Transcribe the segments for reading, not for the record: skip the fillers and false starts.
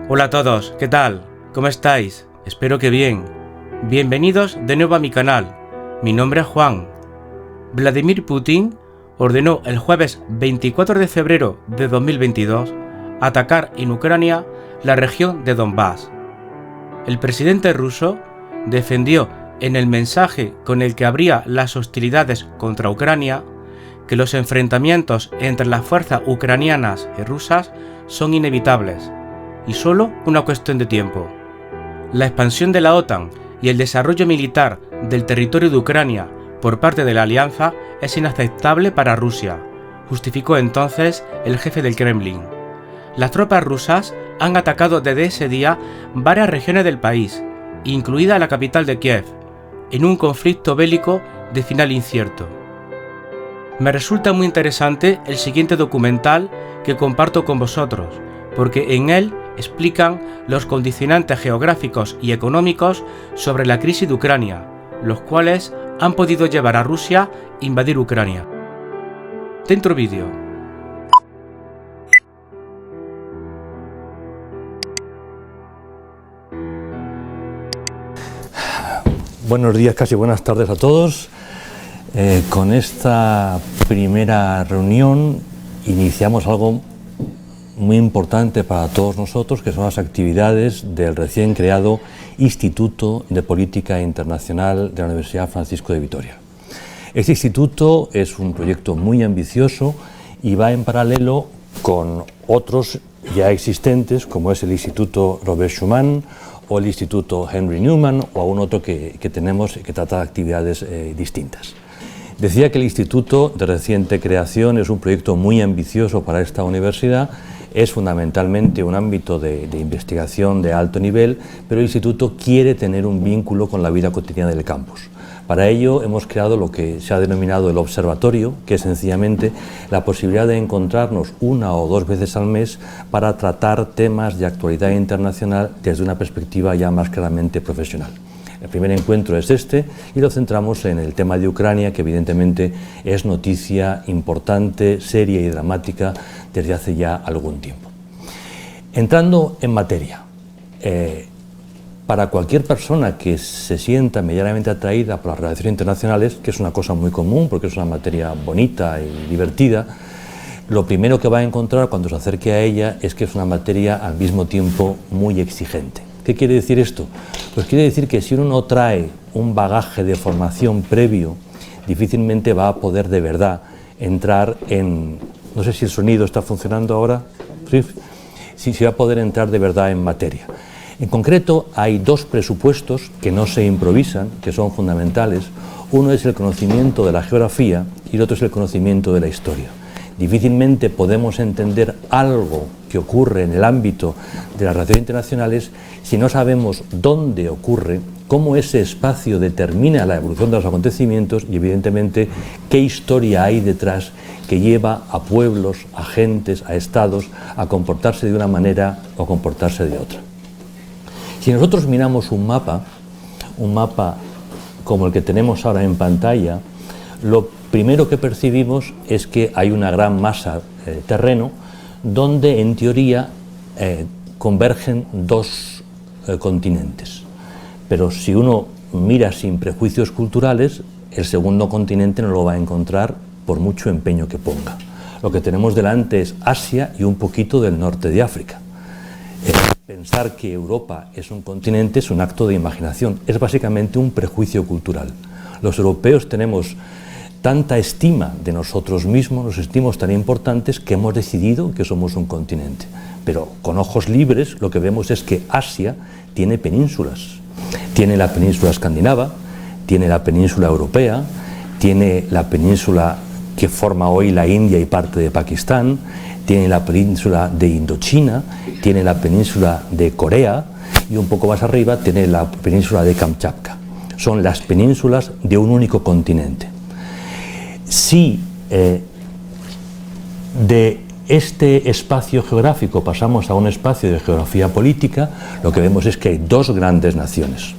Hola a todos, ¿qué tal? ¿Cómo estáis? Espero que bien. Bienvenidos de nuevo a mi canal. Mi nombre es Juan. Vladimir Putin ordenó el jueves 24 de febrero de 2022 atacar en Ucrania la región de Donbass. El presidente ruso defendió en el mensaje con el que abría las hostilidades contra Ucrania que los enfrentamientos entre las fuerzas ucranianas y rusas son inevitables y solo una cuestión de tiempo. La expansión de la OTAN y el desarrollo militar del territorio de Ucrania por parte de la alianza es inaceptable para Rusia, justificó entonces el jefe del Kremlin. Las tropas rusas han atacado desde ese día varias regiones del país, incluida la capital de Kiev, en un conflicto bélico de final incierto. Me resulta muy interesante el siguiente documental que comparto con vosotros, porque en él explican los condicionantes geográficos y económicos sobre la crisis de Ucrania, los cuales han podido llevar a Rusia a invadir Ucrania. Dentro vídeo. Buenos días, casi buenas tardes a todos. Con esta primera reunión iniciamos algo muy importante para todos nosotros, que son las actividades del recién creado Instituto de Política Internacional de la Universidad Francisco de Vitoria. Este instituto es un proyecto muy ambicioso y va en paralelo con otros ya existentes, como es el Instituto Robert Schuman o el Instituto Henry Newman o algún otro que tenemos que trata de actividades distintas. Decía que el instituto de reciente creación es un proyecto muy ambicioso para esta universidad. Es fundamentalmente un ámbito de investigación de alto nivel, pero el instituto quiere tener un vínculo con la vida cotidiana del campus. Para ello hemos creado lo que se ha denominado el observatorio, que es sencillamente la posibilidad de encontrarnos una o dos veces al mes para tratar temas de actualidad internacional desde una perspectiva ya más claramente profesional. El primer encuentro es este y lo centramos en el tema de Ucrania, que evidentemente es noticia importante, seria y dramática desde hace ya algún tiempo. Entrando en materia, para cualquier persona que se sienta medianamente atraída por las relaciones internacionales, que es una cosa muy común porque es una materia bonita y divertida, lo primero que va a encontrar cuando se acerque a ella es que es una materia al mismo tiempo muy exigente. ¿Qué quiere decir esto? Pues quiere decir que si uno no trae un bagaje de formación previo, difícilmente va a poder de verdad entrar en... No sé si el sonido está funcionando ahora. Sí, va a poder entrar de verdad en materia. En concreto, hay dos presupuestos que no se improvisan, que son fundamentales. Uno es el conocimiento de la geografía y el otro es el conocimiento de la historia. Difícilmente podemos entender algo que ocurre en el ámbito de las relaciones internacionales si no sabemos dónde ocurre, cómo ese espacio determina la evolución de los acontecimientos y, evidentemente, qué historia hay detrás que lleva a pueblos, a gentes, a estados a comportarse de una manera o comportarse de otra. Si nosotros miramos un mapa como el que tenemos ahora en pantalla, lo primero que percibimos es que hay una gran masa de terreno donde en teoría convergen dos continentes. Pero si uno mira sin prejuicios culturales, el segundo continente no lo va a encontrar por mucho empeño que ponga. Lo que tenemos delante es Asia y un poquito del norte de África. Pensar que Europa es un continente es un acto de imaginación, es básicamente un prejuicio cultural. Los europeos tenemos tanta estima de nosotros mismos, nos sentimos tan importantes que hemos decidido que somos un continente. Pero con ojos libres lo que vemos es que Asia tiene penínsulas. Tiene la península escandinava, tiene la península europea, tiene la península que forma hoy la India y parte de Pakistán, tiene la península de Indochina, tiene la península de Corea y un poco más arriba tiene la península de Kamchatka. Son las penínsulas de un único continente. Si de este espacio geográfico pasamos a un espacio de geografía política, lo que vemos es que hay dos grandes naciones.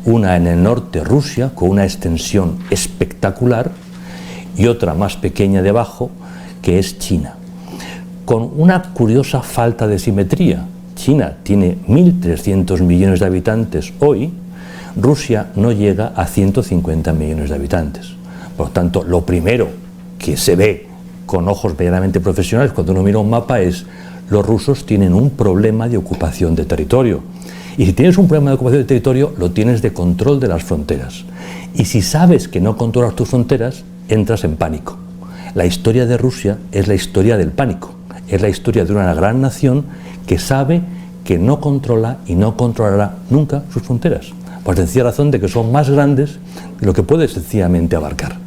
Una en el norte, Rusia, con una extensión espectacular, y otra más pequeña debajo, que es China, con una curiosa falta de simetría, China tiene 1.300 millones de habitantes hoy, Rusia no llega a 150 millones de habitantes. Por lo tanto, lo primero que se ve con ojos medianamente profesionales cuando uno mira un mapa es: los rusos tienen un problema de ocupación de territorio. Y si tienes un problema de ocupación de territorio, lo tienes de control de las fronteras. Y si sabes que no controlas tus fronteras, entras en pánico. La historia de Rusia es la historia del pánico. Es la historia de una gran nación que sabe que no controla y no controlará nunca sus fronteras, por sencilla razón de que son más grandes de lo que puede sencillamente abarcar.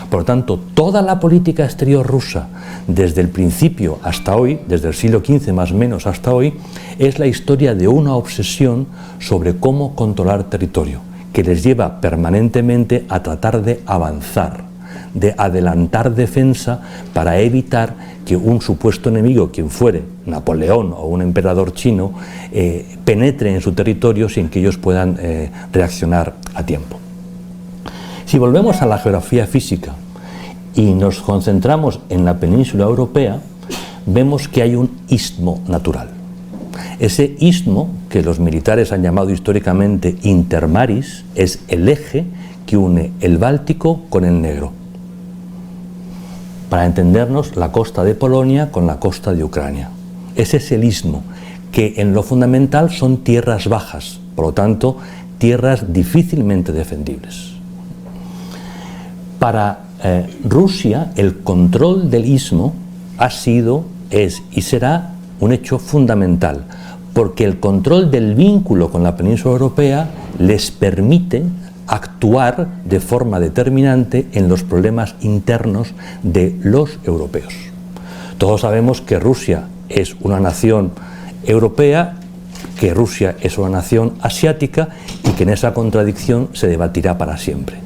Por lo tanto, toda la política exterior rusa, desde el principio hasta hoy, desde el siglo XV más o menos hasta hoy, es la historia de una obsesión sobre cómo controlar territorio, que les lleva permanentemente a tratar de avanzar, de adelantar defensa para evitar que un supuesto enemigo, quien fuere, Napoleón o un emperador chino, penetre en su territorio sin que ellos puedan reaccionar a tiempo. Si volvemos a la geografía física y nos concentramos en la península europea, vemos que hay un istmo natural. Ese istmo, que los militares han llamado históricamente intermaris, es el eje que une el Báltico con el Negro. Para entendernos, la costa de Polonia con la costa de Ucrania. Ese es el istmo, que en lo fundamental son tierras bajas, por lo tanto, tierras difícilmente defendibles. Para Rusia, el control del istmo ha sido, es y será un hecho fundamental, porque el control del vínculo con la península europea les permite actuar de forma determinante en los problemas internos de los europeos. Todos sabemos que Rusia es una nación europea, que Rusia es una nación asiática y que en esa contradicción se debatirá para siempre.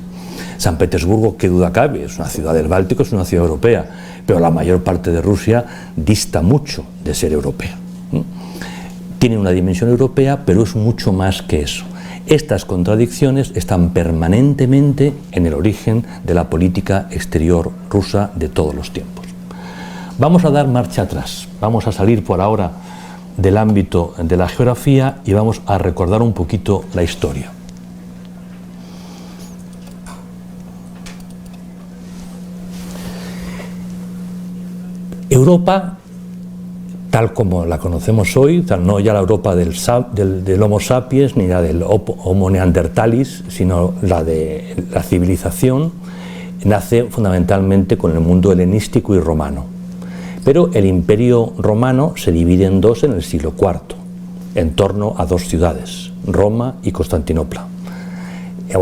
San Petersburgo, qué duda cabe, es una ciudad del Báltico, es una ciudad europea, pero la mayor parte de Rusia dista mucho de ser europea. Tiene una dimensión europea, pero es mucho más que eso. Estas contradicciones están permanentemente en el origen de la política exterior rusa de todos los tiempos. Vamos a dar marcha atrás, vamos a salir por ahora del ámbito de la geografía y vamos a recordar un poquito la historia. Europa, tal como la conocemos hoy, no ya la Europa del Homo sapiens ni la del Homo neanderthalis, sino la de la civilización, nace fundamentalmente con el mundo helenístico y romano. Pero el Imperio romano se divide en dos en el siglo IV, en torno a dos ciudades, Roma y Constantinopla.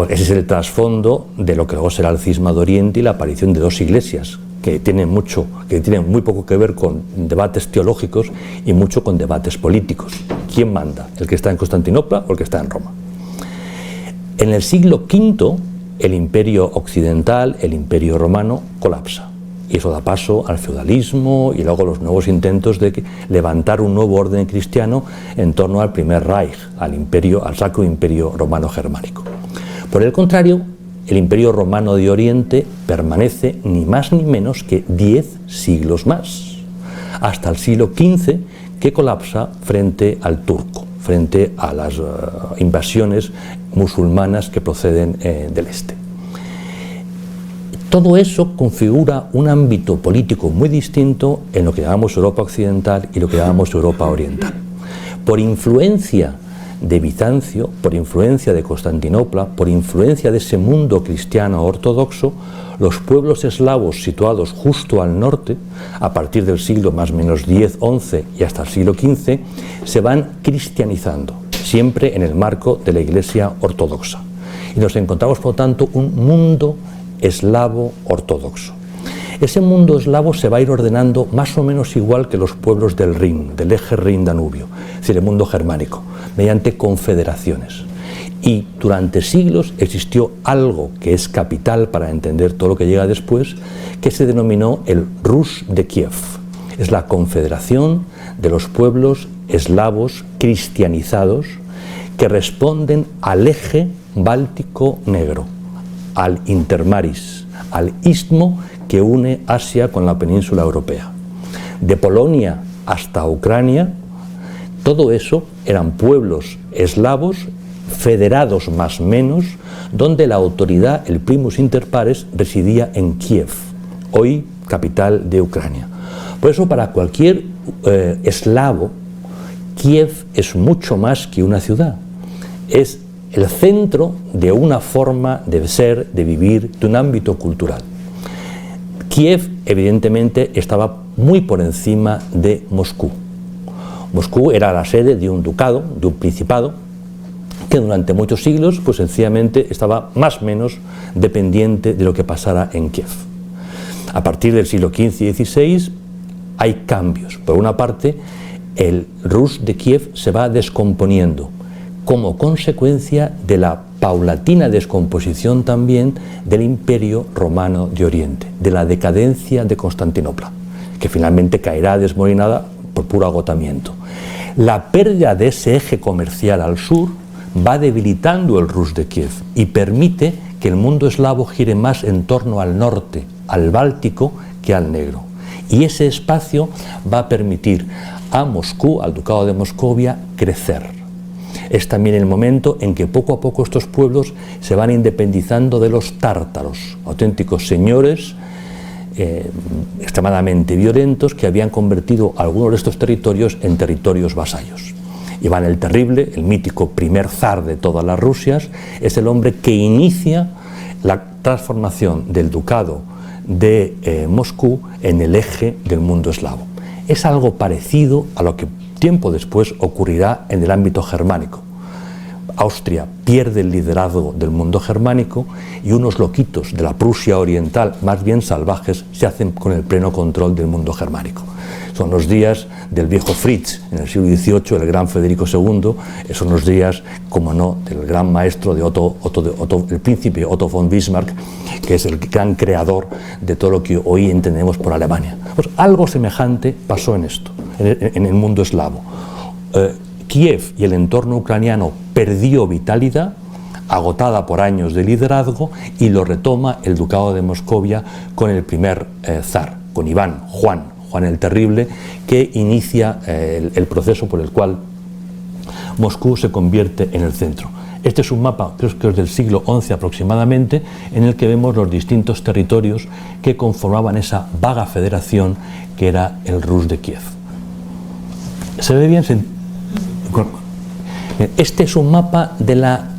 Ese es el trasfondo de lo que luego será el cisma de Oriente y la aparición de dos iglesias, que tienen muy poco que ver con debates teológicos y mucho con debates políticos. ¿Quién manda? ¿El que está en Constantinopla o el que está en Roma? En el siglo V, el imperio occidental, el imperio romano, colapsa. Y eso da paso al feudalismo y luego los nuevos intentos de levantar un nuevo orden cristiano en torno al primer Reich, al Sacro Imperio Romano Germánico. Por el contrario, el Imperio Romano de Oriente permanece ni más ni menos que 10 siglos más, hasta el siglo XV, que colapsa frente al turco, frente a las invasiones musulmanas que proceden del este. Todo eso configura un ámbito político muy distinto en lo que llamamos Europa Occidental y lo que llamamos Europa Oriental. Por influencia de Bizancio, por influencia de Constantinopla, por influencia de ese mundo cristiano ortodoxo, los pueblos eslavos situados justo al norte, a partir del siglo más o menos X-XI y hasta el siglo XV, se van cristianizando, siempre en el marco de la Iglesia ortodoxa. Y nos encontramos, por lo tanto, un mundo eslavo ortodoxo. Ese mundo eslavo se va a ir ordenando más o menos igual que los pueblos del Rin, del eje Rin-Danubio, es decir, el mundo germánico, mediante confederaciones. Y durante siglos existió algo que es capital para entender todo lo que llega después, que se denominó el Rus de Kiev. Es la confederación de los pueblos eslavos cristianizados que responden al eje báltico negro, al intermaris, al istmo que une Asia con la península europea. De Polonia hasta Ucrania Todo eso eran pueblos eslavos, federados más o menos, donde la autoridad, el primus inter pares, residía en Kiev, hoy capital de Ucrania. Por eso, para cualquier eslavo, Kiev es mucho más que una ciudad. Es el centro de una forma de ser, de vivir, de un ámbito cultural. Kiev, evidentemente, estaba muy por encima de Moscú. Moscú era la sede de un ducado, de un principado, que durante muchos siglos, pues sencillamente estaba más o menos dependiente de lo que pasara en Kiev. A partir del siglo XV y XVI hay cambios. Por una parte, el Rus de Kiev se va descomponiendo como consecuencia de la paulatina descomposición también del Imperio Romano de Oriente, de la decadencia de Constantinopla, que finalmente caerá desmoronada por puro agotamiento. La pérdida de ese eje comercial al sur va debilitando el Rus de Kiev y permite que el mundo eslavo gire más en torno al norte, al Báltico, que al Negro. Y ese espacio va a permitir a Moscú, al Ducado de Moscovia, crecer. Es también el momento en que poco a poco estos pueblos se van independizando de los tártaros, auténticos señores extremadamente violentos que habían convertido algunos de estos territorios en territorios vasallos. Iván el Terrible, el mítico primer zar de todas las Rusias, es el hombre que inicia la transformación del ducado de Moscú en el eje del mundo eslavo. Es algo parecido a lo que tiempo después ocurrirá en el ámbito germánico. Austria pierde el liderazgo del mundo germánico y unos loquitos de la Prusia oriental, más bien salvajes, se hacen con el pleno control del mundo germánico. Son los días del viejo Fritz en el siglo XVIII, el gran Federico II, son los días, como no, del gran maestro de el príncipe Otto von Bismarck, que es el gran creador de todo lo que hoy entendemos por Alemania. Pues algo semejante pasó en esto, en el mundo eslavo. Kiev y el entorno ucraniano perdió vitalidad, agotada por años de liderazgo, y lo retoma el Ducado de Moscovia con el primer zar, con Juan el Terrible, que inicia el proceso por el cual Moscú se convierte en el centro. Este es un mapa, creo que es del siglo XI aproximadamente, en el que vemos los distintos territorios que conformaban esa vaga federación que era el Rus de Kiev. ¿Se ve bien? Este es un mapa de la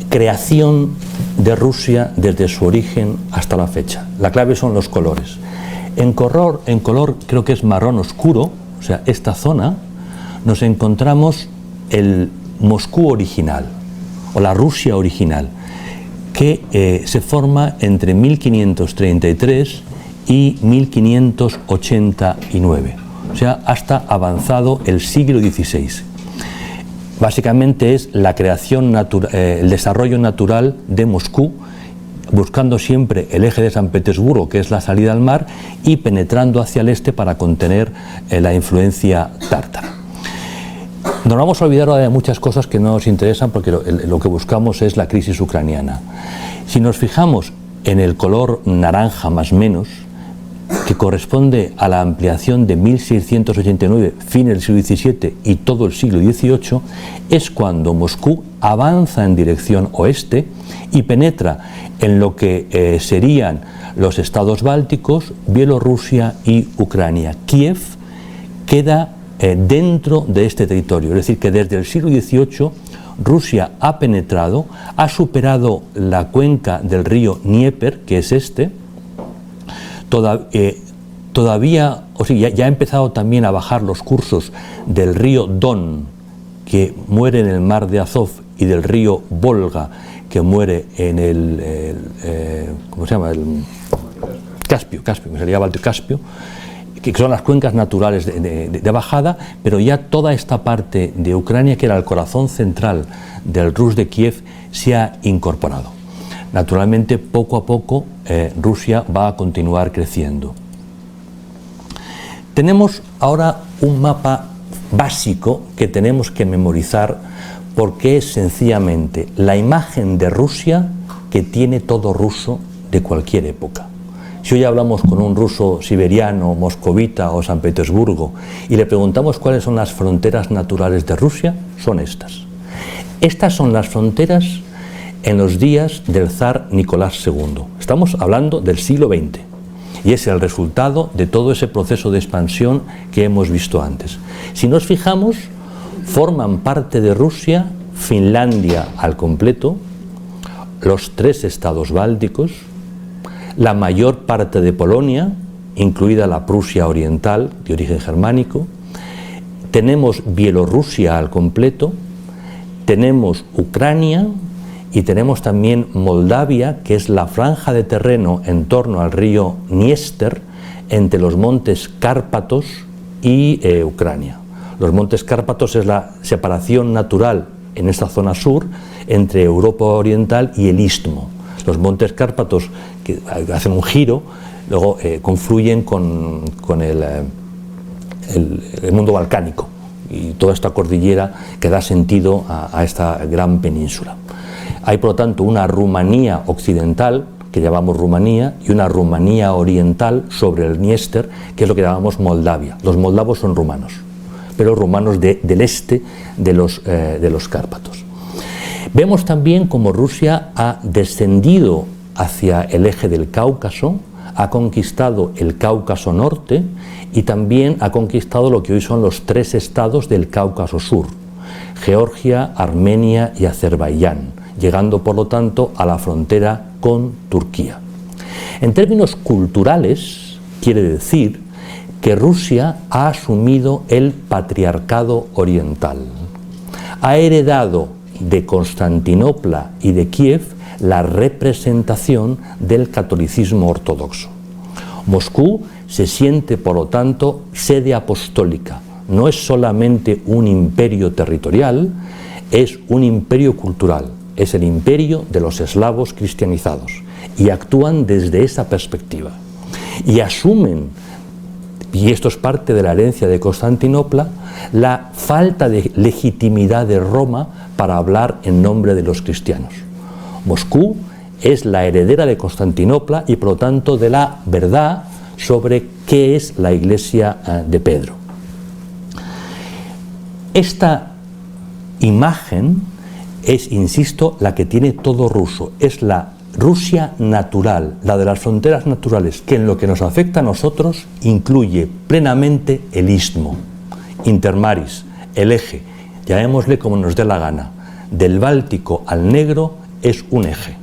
creación de Rusia desde su origen hasta la fecha. La clave son los colores. En color creo que es marrón oscuro, o sea, esta zona, nos encontramos el Moscú original, o la Rusia original, que se forma entre 1533 y 1589, o sea, hasta avanzado el siglo XVI. Básicamente es la creación el desarrollo natural de Moscú, buscando siempre el eje de San Petersburgo, que es la salida al mar, y penetrando hacia el este para contener la influencia tártara. Nos vamos a olvidar ahora de muchas cosas que no nos interesan, porque lo que buscamos es la crisis ucraniana. Si nos fijamos en el color naranja más menos, que corresponde a la ampliación de 1689, fin del siglo XVII y todo el siglo XVIII, es cuando Moscú avanza en dirección oeste y penetra en lo que serían los estados bálticos, Bielorrusia y Ucrania. Kiev queda dentro de este territorio, es decir, que desde el siglo XVIII Rusia ha penetrado, ha superado la cuenca del río Dnieper, que es este, todavía, o sea, ya ha empezado también a bajar los cursos del río Don, que muere en el mar de Azov, y del río Volga, que muere en el ¿cómo se llama? El Caspio, que sería Balto-Caspio, que son las cuencas naturales de bajada, pero ya toda esta parte de Ucrania, que era el corazón central del Rus de Kiev, se ha incorporado. Naturalmente, poco a poco, Rusia va a continuar creciendo. Tenemos ahora un mapa básico que tenemos que memorizar, porque es sencillamente la imagen de Rusia que tiene todo ruso de cualquier época. Si hoy hablamos con un ruso siberiano, moscovita o San Petersburgo y le preguntamos cuáles son las fronteras naturales de Rusia, son estas. Estas son las fronteras en los días del zar Nicolás II. Estamos hablando del siglo XX y es el resultado de todo ese proceso de expansión que hemos visto antes. Si nos fijamos, forman parte de Rusia Finlandia al completo, los 3 estados bálticos, la mayor parte de Polonia, incluida la Prusia oriental, de origen germánico, tenemos Bielorrusia al completo, tenemos Ucrania y tenemos también Moldavia, que es la franja de terreno en torno al río Dniester, entre los montes Cárpatos y Ucrania. Los montes Cárpatos es la separación natural en esta zona sur entre Europa oriental y el Istmo. Los montes Cárpatos, que hacen un giro, luego confluyen con el mundo balcánico y toda esta cordillera que da sentido a esta gran península. Hay, por lo tanto, una Rumanía occidental, que llamamos Rumanía, y una Rumanía oriental sobre el Dniester, que es lo que llamamos Moldavia. Los moldavos son rumanos, pero rumanos del este de los Cárpatos. Vemos también cómo Rusia ha descendido hacia el eje del Cáucaso, ha conquistado el Cáucaso norte y también ha conquistado lo que hoy son los 3 estados del Cáucaso sur, Georgia, Armenia y Azerbaiyán, llegando por lo tanto a la frontera con Turquía. En términos culturales, quiere decir que Rusia ha asumido el patriarcado oriental, ha heredado de Constantinopla y de Kiev la representación del catolicismo ortodoxo. Moscú se siente, por lo tanto, sede apostólica. No es solamente un imperio territorial, es un imperio cultural, es el imperio de los eslavos cristianizados, y actúan desde esa perspectiva. Y asumen, y esto es parte de la herencia de Constantinopla, la falta de legitimidad de Roma para hablar en nombre de los cristianos. Moscú es la heredera de Constantinopla y por lo tanto de la verdad sobre qué es la Iglesia de Pedro. Esta imagen es, insisto, la que tiene todo ruso, es la Rusia natural, la de las fronteras naturales, que en lo que nos afecta a nosotros incluye plenamente el istmo, intermaris, el eje, llamémosle como nos dé la gana, del Báltico al Negro es un eje,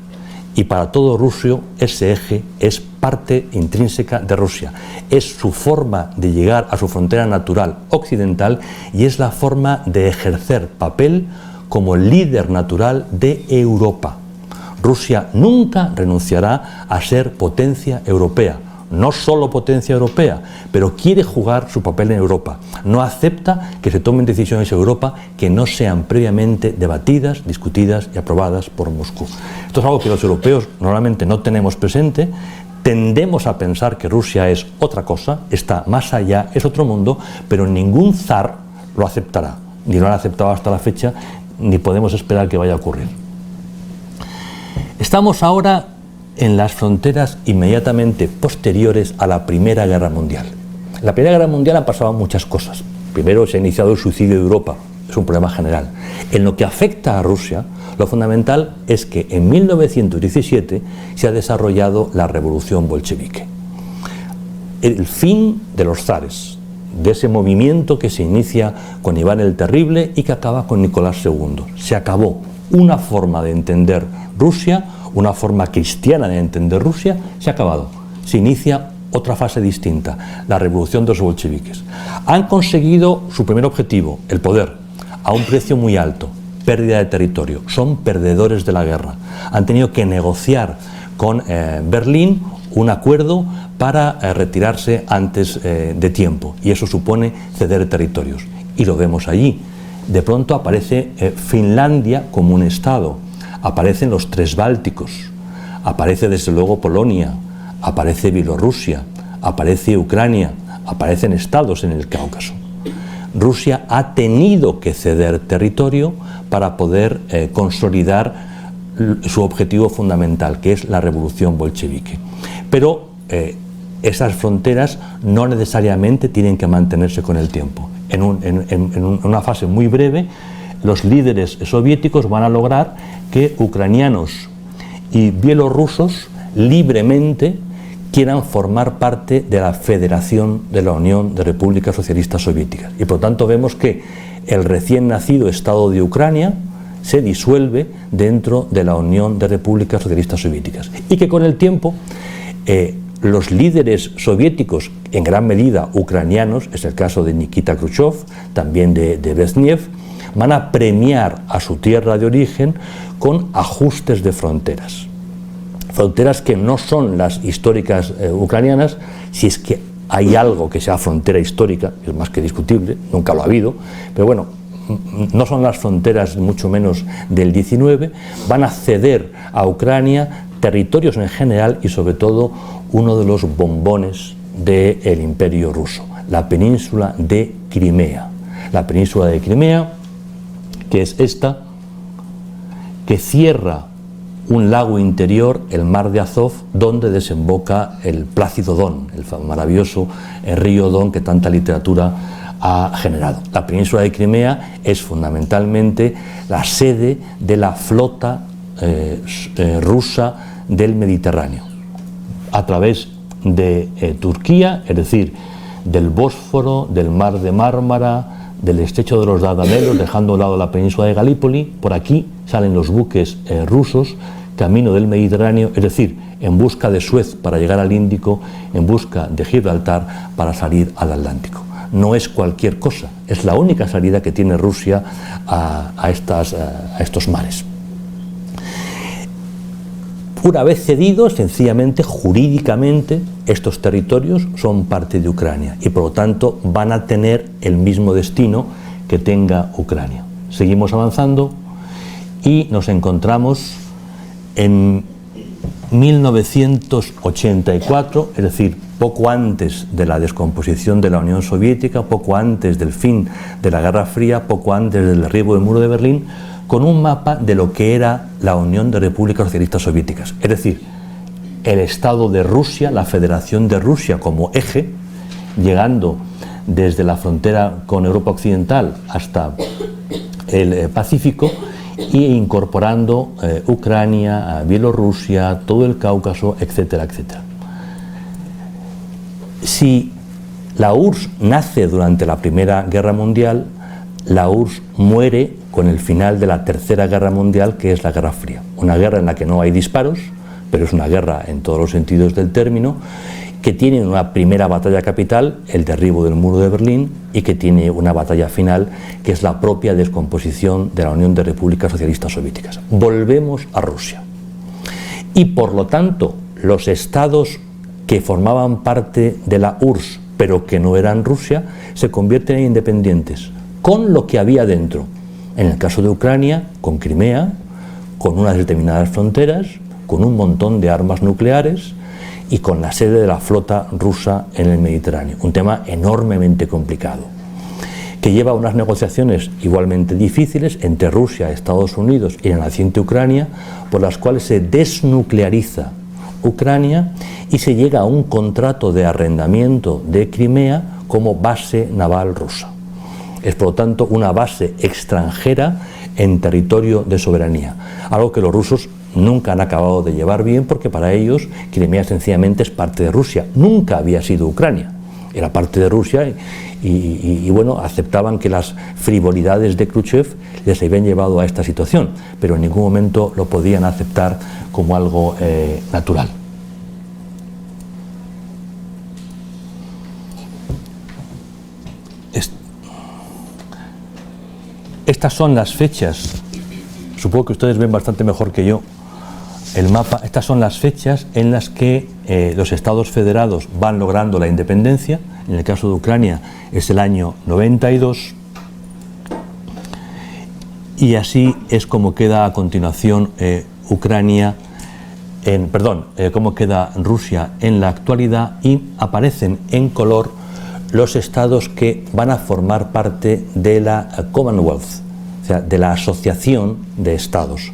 y para todo ruso ese eje es parte intrínseca de Rusia, es su forma de llegar a su frontera natural occidental y es la forma de ejercer papel como líder natural de Europa. Rusia nunca renunciará a ser potencia europea, no solo potencia europea, pero quiere jugar su papel en Europa. No acepta que se tomen decisiones en Europa que no sean previamente debatidas, discutidas y aprobadas por Moscú. Esto es algo que los europeos normalmente no tenemos presente. Tendemos a pensar que Rusia es otra cosa, está más allá, es otro mundo, pero ningún zar lo aceptará, ni lo han aceptado hasta la fecha, ni podemos esperar que vaya a ocurrir. Estamos ahora en las fronteras inmediatamente posteriores a la Primera Guerra Mundial. En la Primera Guerra Mundial han pasado muchas cosas. Primero se ha iniciado el suicidio de Europa, es un problema general. En lo que afecta a Rusia, lo fundamental es que en 1917 se ha desarrollado la revolución bolchevique. El fin de los zares, de ese movimiento que se inicia con Iván el Terrible y que acaba con Nicolás II. Se acabó una forma de entender Rusia, una forma cristiana de entender Rusia, se ha acabado. Se inicia otra fase distinta, la revolución de los bolcheviques. Han conseguido su primer objetivo, el poder, a un precio muy alto, pérdida de territorio. Son perdedores de la guerra. Han tenido que negociar con Berlín un acuerdo para retirarse antes de tiempo, y eso supone ceder territorios. Y lo vemos allí. De pronto aparece Finlandia como un estado, aparecen los 3 bálticos, aparece desde luego Polonia, aparece Bielorrusia, aparece Ucrania, aparecen estados en el Cáucaso. Rusia ha tenido que ceder territorio para poder consolidar su objetivo fundamental, que es la revolución bolchevique. Pero esas fronteras no necesariamente tienen que mantenerse con el tiempo. En una fase muy breve, los líderes soviéticos van a lograr que ucranianos y bielorrusos libremente quieran formar parte de la Federación de la Unión de Repúblicas Socialistas Soviéticas. Y por tanto vemos que el recién nacido Estado de Ucrania se disuelve dentro de la Unión de Repúblicas Socialistas Soviéticas. Y que con el tiempo los líderes soviéticos, en gran medida ucranianos, es el caso de Nikita Khrushchev, también de Brezhnev, van a premiar a su tierra de origen con ajustes de fronteras. Fronteras que no son las históricas ucranianas, si es que hay algo que sea frontera histórica, es más que discutible, nunca lo ha habido, pero bueno, no son las fronteras mucho menos del 19, van a ceder a Ucrania territorios en general y sobre todo uno de los bombones del Imperio ruso, la península de Crimea. La península de Crimea, que es esta, que cierra un lago interior, el mar de Azov, donde desemboca el Plácido Don, el maravilloso río Don que tanta literatura ha generado. La península de Crimea es fundamentalmente la sede de la flota rusa del Mediterráneo, a través de Turquía, es decir, del Bósforo, del mar de Mármara, del estrecho de los Dardanelos, dejando a un lado la península de Galípoli. Por aquí salen los buques rusos, camino del Mediterráneo, es decir, en busca de Suez para llegar al Índico, en busca de Gibraltar para salir al Atlántico. No es cualquier cosa, es la única salida que tiene Rusia a estos mares. Una vez cedidos, sencillamente, jurídicamente, estos territorios son parte de Ucrania y por lo tanto van a tener el mismo destino que tenga Ucrania. Seguimos avanzando y nos encontramos en 1984, es decir, poco antes de la descomposición de la Unión Soviética, poco antes del fin de la Guerra Fría, poco antes del derribo del muro de Berlín, con un mapa de lo que era la Unión de Repúblicas Socialistas Soviéticas, es decir, el Estado de Rusia, la Federación de Rusia como eje, llegando desde la frontera con Europa Occidental hasta el Pacífico e incorporando Ucrania, Bielorrusia, todo el Cáucaso, etcétera, etcétera. Si la URSS nace durante la Primera Guerra Mundial, la URSS muere con el final de la Tercera Guerra Mundial, que es la Guerra Fría. Una guerra en la que no hay disparos, pero es una guerra en todos los sentidos del término, que tiene una primera batalla capital, el derribo del muro de Berlín, y que tiene una batalla final, que es la propia descomposición de la Unión de Repúblicas Socialistas Soviéticas. Volvemos a Rusia. Y por lo tanto, los estados que formaban parte de la URSS, pero que no eran Rusia, se convierten en independientes, con lo que había dentro. En el caso de Ucrania, con Crimea, con unas determinadas fronteras, con un montón de armas nucleares y con la sede de la flota rusa en el Mediterráneo. Un tema enormemente complicado, que lleva a unas negociaciones igualmente difíciles entre Rusia, Estados Unidos y la naciente Ucrania, por las cuales se desnucleariza Ucrania y se llega a un contrato de arrendamiento de Crimea como base naval rusa. Es por lo tanto una base extranjera en territorio de soberanía, algo que los rusos nunca han acabado de llevar bien, porque para ellos Crimea sencillamente es parte de Rusia, nunca había sido Ucrania, era parte de Rusia y bueno, aceptaban que las frivolidades de Khrushchev les habían llevado a esta situación, pero en ningún momento lo podían aceptar como algo natural. Estas son las fechas, supongo que ustedes ven bastante mejor que yo el mapa. Estas son las fechas en las que los estados federados van logrando la independencia. En el caso de Ucrania es el año 92 y así es como queda a continuación cómo queda Rusia en la actualidad, y aparecen en color los estados que van a formar parte de la Commonwealth, o sea, de la asociación de estados,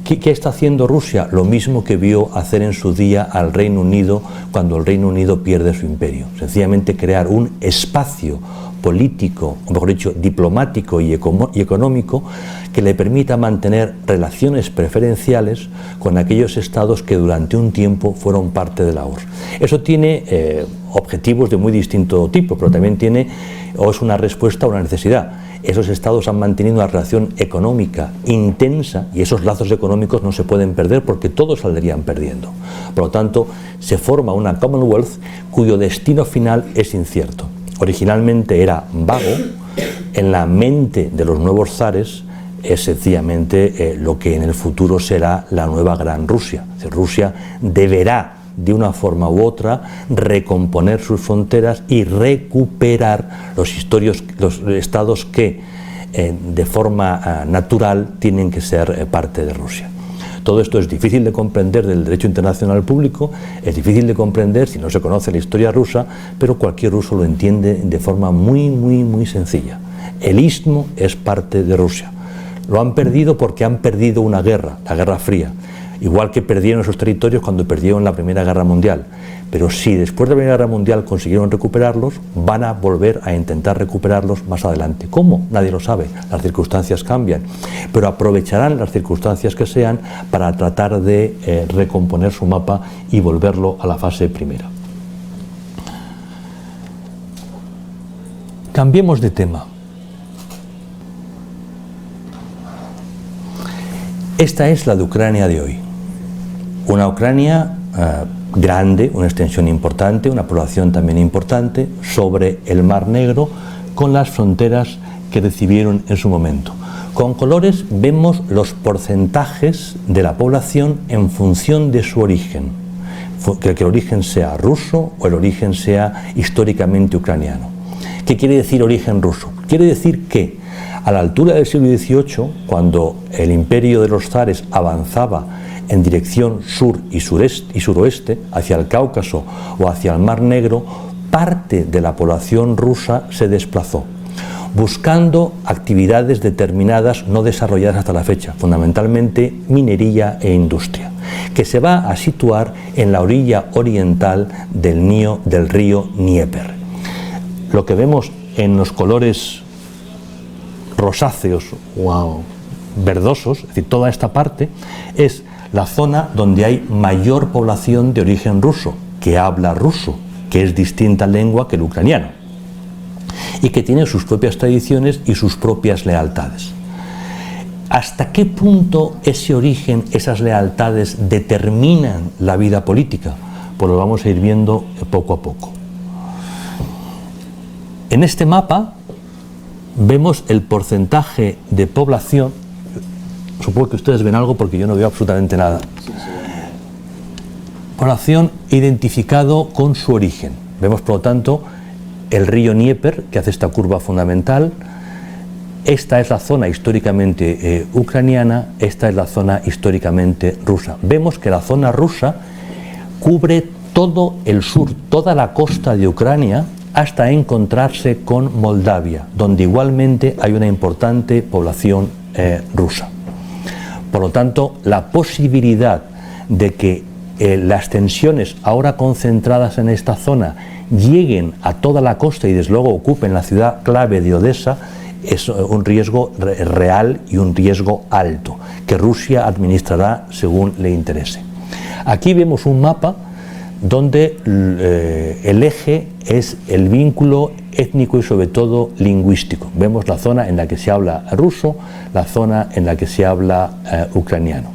¿Qué está haciendo Rusia? Lo mismo que vio hacer en su día al Reino Unido cuando el Reino Unido pierde su imperio. Sencillamente crear un espacio político, o mejor dicho, diplomático y económico que le permita mantener relaciones preferenciales con aquellos estados que durante un tiempo fueron parte de la URSS. Eso tiene objetivos de muy distinto tipo, pero también es una respuesta a una necesidad. Esos estados han mantenido una relación económica intensa y esos lazos económicos no se pueden perder porque todos saldrían perdiendo. Por lo tanto, se forma una Commonwealth cuyo destino final es incierto. Originalmente era vago, en la mente de los nuevos zares es sencillamente lo que en el futuro será la nueva Gran Rusia. Rusia deberá de una forma u otra recomponer sus fronteras y recuperar los estados que de forma natural tienen que ser parte de Rusia. Todo esto es difícil de comprender del derecho internacional público, es difícil de comprender si no se conoce la historia rusa, pero cualquier ruso lo entiende de forma muy sencilla. El istmo es parte de Rusia. Lo han perdido porque han perdido una guerra, la Guerra Fría. Igual que perdieron esos territorios cuando perdieron la Primera Guerra Mundial. Pero si después de la Primera Guerra Mundial consiguieron recuperarlos, van a volver a intentar recuperarlos más adelante. ¿Cómo? Nadie lo sabe, las circunstancias cambian. Pero aprovecharán las circunstancias que sean para tratar de recomponer su mapa y volverlo a la fase primera. Cambiemos de tema. Esta es la de Ucrania de hoy. Una Ucrania grande, una extensión importante, una población también importante, sobre el Mar Negro, con las fronteras que recibieron en su momento. Con colores vemos los porcentajes de la población en función de su origen, que el origen sea ruso o el origen sea históricamente ucraniano. ¿Qué quiere decir origen ruso? Quiere decir que a la altura del siglo XVIII, cuando el imperio de los zares avanzaba en dirección sur y suroeste, hacia el Cáucaso o hacia el Mar Negro, parte de la población rusa se desplazó, buscando actividades determinadas no desarrolladas hasta la fecha, fundamentalmente minería e industria, que se va a situar en la orilla oriental del río Dnieper. Lo que vemos en los colores rosáceos o verdosos, es decir, toda esta parte, es la zona donde hay mayor población de origen ruso, que habla ruso, que es distinta lengua que el ucraniano, y que tiene sus propias tradiciones y sus propias lealtades. ¿Hasta qué punto ese origen, esas lealtades determinan la vida política? Pues lo vamos a ir viendo poco a poco. En este mapa vemos el porcentaje de población. Supongo que ustedes ven algo porque yo no veo absolutamente nada. Población identificado con su origen. Vemos, por lo tanto, el río Dnieper, que hace esta curva fundamental. Esta es la zona históricamente ucraniana, esta es la zona históricamente rusa. Vemos que la zona rusa cubre todo el sur, toda la costa de Ucrania, hasta encontrarse con Moldavia, donde igualmente hay una importante población rusa. Por lo tanto, la posibilidad de que las tensiones ahora concentradas en esta zona lleguen a toda la costa y desde luego ocupen la ciudad clave de Odessa es un riesgo real y un riesgo alto, que Rusia administrará según le interese. Aquí vemos un mapa donde el eje es el vínculo étnico y sobre todo lingüístico. Vemos la zona en la que se habla ruso, la zona en la que se habla ucraniano.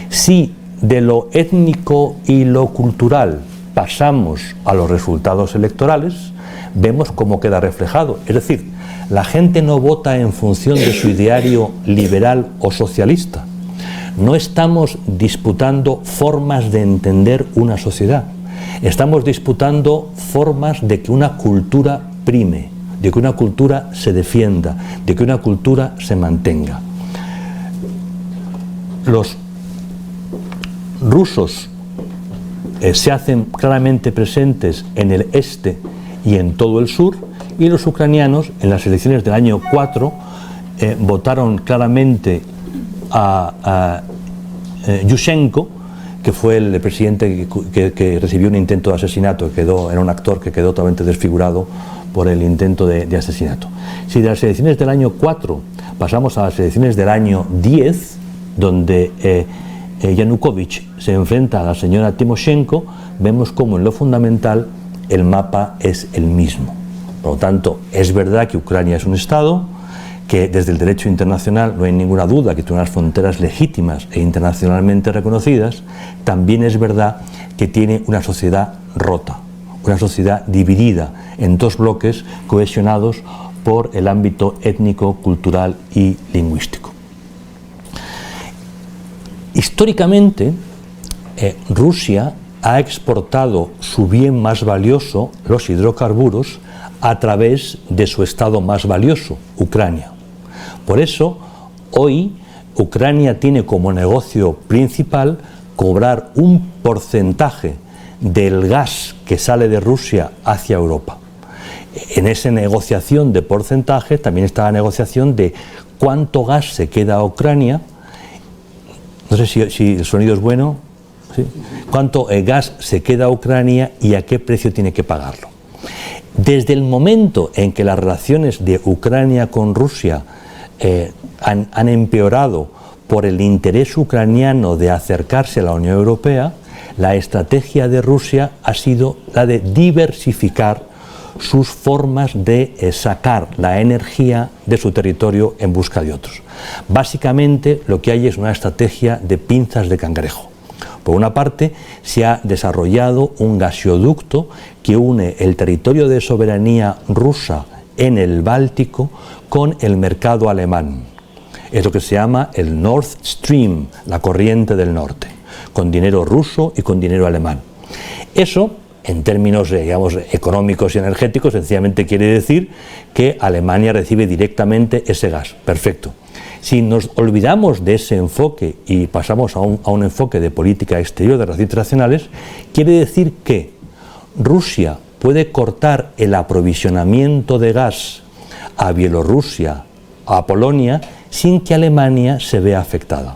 Si de lo étnico y lo cultural pasamos a los resultados electorales, vemos cómo queda reflejado. Es decir, la gente no vota en función de su ideario liberal o socialista. No estamos disputando formas de entender una sociedad. Estamos disputando formas de que una cultura prime, de que una cultura se defienda, de que una cultura se mantenga. Los rusos se hacen claramente presentes en el este y en todo el sur, y los ucranianos en las elecciones del año 4 votaron claramente Yushchenko, que fue el presidente que recibió un intento de asesinato, era un actor que quedó totalmente desfigurado por el intento de asesinato. Si de las elecciones del año 4 pasamos a las elecciones del año 10, donde Yanukovych se enfrenta a la señora Timoshenko, vemos como en lo fundamental el mapa es el mismo. Por lo tanto, es verdad que Ucrania es un Estado, que desde el derecho internacional no hay ninguna duda que tiene unas fronteras legítimas e internacionalmente reconocidas. También es verdad que tiene una sociedad rota, una sociedad dividida en dos bloques cohesionados por el ámbito étnico, cultural y lingüístico. Históricamente, Rusia ha exportado su bien más valioso, los hidrocarburos, a través de su estado más valioso, Ucrania. Por eso, hoy, Ucrania tiene como negocio principal cobrar un porcentaje del gas que sale de Rusia hacia Europa. En esa negociación de porcentaje también está la negociación de cuánto gas se queda a Ucrania. No sé si el sonido es bueno. ¿Sí? Cuánto gas se queda a Ucrania y a qué precio tiene que pagarlo. Desde el momento en que las relaciones de Ucrania con Rusia han empeorado por el interés ucraniano de acercarse a la Unión Europea, la estrategia de Rusia ha sido la de diversificar sus formas de sacar la energía de su territorio en busca de otros. Básicamente lo que hay es una estrategia de pinzas de cangrejo. Por una parte, se ha desarrollado un gasoducto que une el territorio de soberanía rusa en el Báltico con el mercado alemán. Es lo que se llama el Nord Stream, la corriente del norte, con dinero ruso y con dinero alemán. Eso, en términos, digamos, económicos y energéticos, sencillamente quiere decir que Alemania recibe directamente ese gas. Perfecto. Si nos olvidamos de ese enfoque y pasamos a un enfoque de política exterior, de relaciones internacionales, quiere decir que Rusia puede cortar el aprovisionamiento de gas a Bielorrusia, a Polonia, sin que Alemania se vea afectada.